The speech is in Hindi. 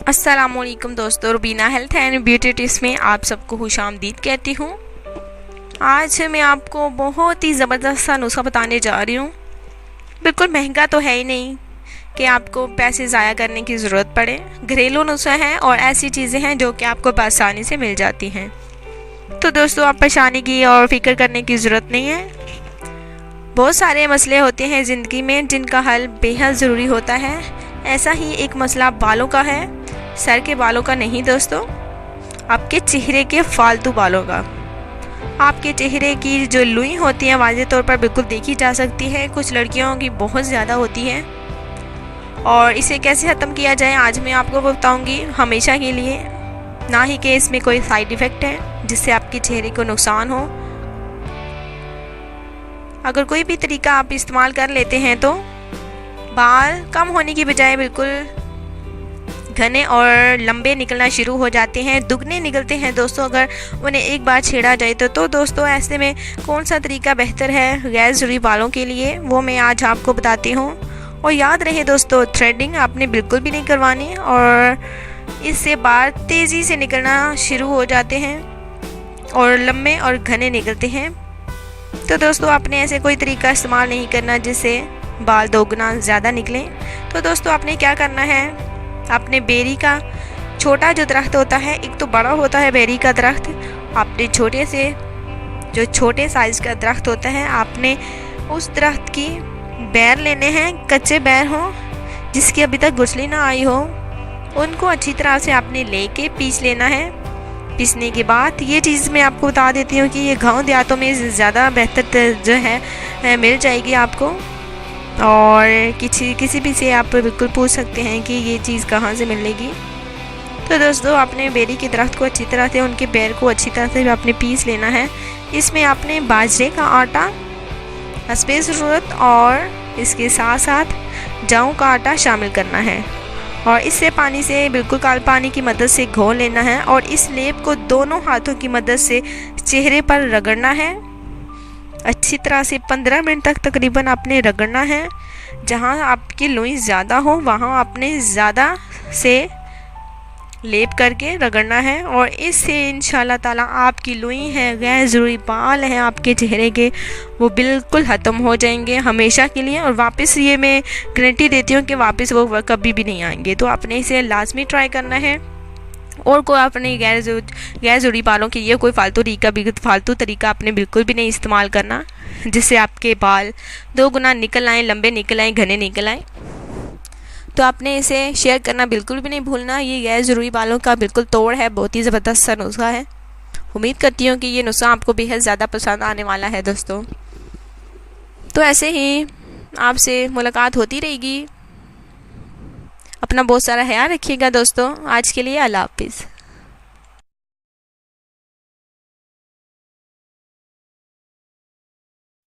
अस्सलामुअलैकुम दोस्तों, Rubina health and beauty tips में आप सबको खुशामदीद कहती हूँ। आज मैं आपको बहुत ही ज़बरदस्त सा नुस्खा बताने जा रही हूँ। बिल्कुल महंगा तो है ही नहीं कि आपको पैसे ज़ाया करने की ज़रूरत पड़े। घरेलू नुस्खा है और ऐसी चीज़ें हैं जो कि आपको आसानी से मिल जाती हैं। तो दोस्तों, आप परेशानी की और फिक्र करने की ज़रूरत नहीं है। बहुत सारे मसले होते हैं ज़िंदगी में जिनका हल बेहद ज़रूरी होता है। ऐसा ही एक मसला बालों का है। सर के बालों का नहीं दोस्तों, आपके चेहरे के फालतू बालों का। आपके चेहरे की जो लुई होती है वाज़ेह तौर पर बिल्कुल देखी जा सकती है। कुछ लड़कियों की बहुत ज़्यादा होती है और इसे कैसे ख़त्म किया जाए आज मैं आपको बताऊंगी, हमेशा के लिए। ना ही कि इसमें कोई साइड इफ़ेक्ट है जिससे आपके चेहरे को नुकसान हो। अगर कोई भी तरीका आप इस्तेमाल कर लेते हैं तो बाल कम होने की बजाय बिल्कुल घने और लंबे निकलना शुरू हो जाते हैं, दुगने निकलते हैं दोस्तों अगर उन्हें एक बार छेड़ा जाए तो दोस्तों ऐसे में कौन सा तरीका बेहतर है गैर ज़रूरी बालों के लिए, वो मैं आज आपको बताती हूँ। और याद रहे दोस्तों, थ्रेडिंग आपने बिल्कुल भी नहीं करवानी और इससे बाल तेज़ी से निकलना शुरू हो जाते हैं और लंबे और घने निकलते हैं। तो दोस्तों, आपने ऐसे कोई तरीका इस्तेमाल नहीं करना जिससे बाल दोगुना ज़्यादा निकलें। तो दोस्तों, आपने क्या करना है, आपने बेरी का छोटा जो दरख्त होता है, एक तो बड़ा होता है बेरी का दरख्त, आपने छोटे साइज़ का दरख्त होता है, आपने उस दरख्त की बैर लेने हैं, कच्चे बैर हों जिसकी अभी तक गुठली ना आई हो, उनको अच्छी तरह से आपने लेके पीस लेना है। पीसने के बाद ये चीज़ मैं आपको बता देती हूँ कि ये गाँव देहातों में ज़्यादा बेहतर जो है मिल जाएगी आपको। और किसी भी से आप बिल्कुल पूछ सकते हैं कि ये चीज़ कहाँ से मिलेगी। तो दोस्तों, आपने बेरी के दरख्त को अच्छी तरह से, उनके बैर को अच्छी तरह से आपने पीस लेना है। इसमें आपने बाजरे का आटा हस्बे ज़रूरत और इसके साथ साथ जौ का आटा शामिल करना है और इसे पानी से बिल्कुल काल पानी की मदद से घोल लेना है और इस लेप को दोनों हाथों की मदद से चेहरे पर रगड़ना है। अच्छी तरह से 15 मिनट तक तकरीबन आपने रगड़ना है। जहाँ आपकी लुई ज़्यादा हो वहाँ आपने ज़्यादा से लेप करके रगड़ना है और इससे इंशाल्लाह ताला आपकी लुई है, गैर ज़रूरी बाल हैं आपके चेहरे के, वो बिल्कुल ख़त्म हो जाएंगे हमेशा के लिए। और वापस ये मैं गारंटी देती हूँ कि वापस वो कभी भी नहीं आएंगे। तो आपने इसे लाजमी ट्राई करना है और कोई अपने गैर ज़रूरी बालों के लिए कोई फालतू तरीका आपने बिल्कुल भी नहीं इस्तेमाल करना जिससे आपके बाल दो गुना निकल आएँ, लंबे निकल आएँ, घने निकल आएँ। तो आपने इसे शेयर करना बिल्कुल भी नहीं भूलना। ये गैर ज़रूरी बालों का बिल्कुल तोड़ है, बहुत ही ज़बरदस्त सा नुस्खा है। उम्मीद करती हूँ कि ये नुस्खा आपको बेहद ज़्यादा पसंद आने वाला है दोस्तों। तो ऐसे ही आपसे मुलाकात होती रहेगी। अपना बहुत सारा ख्याल रखिएगा दोस्तों। आज के लिए अल्लाह हाफिज़।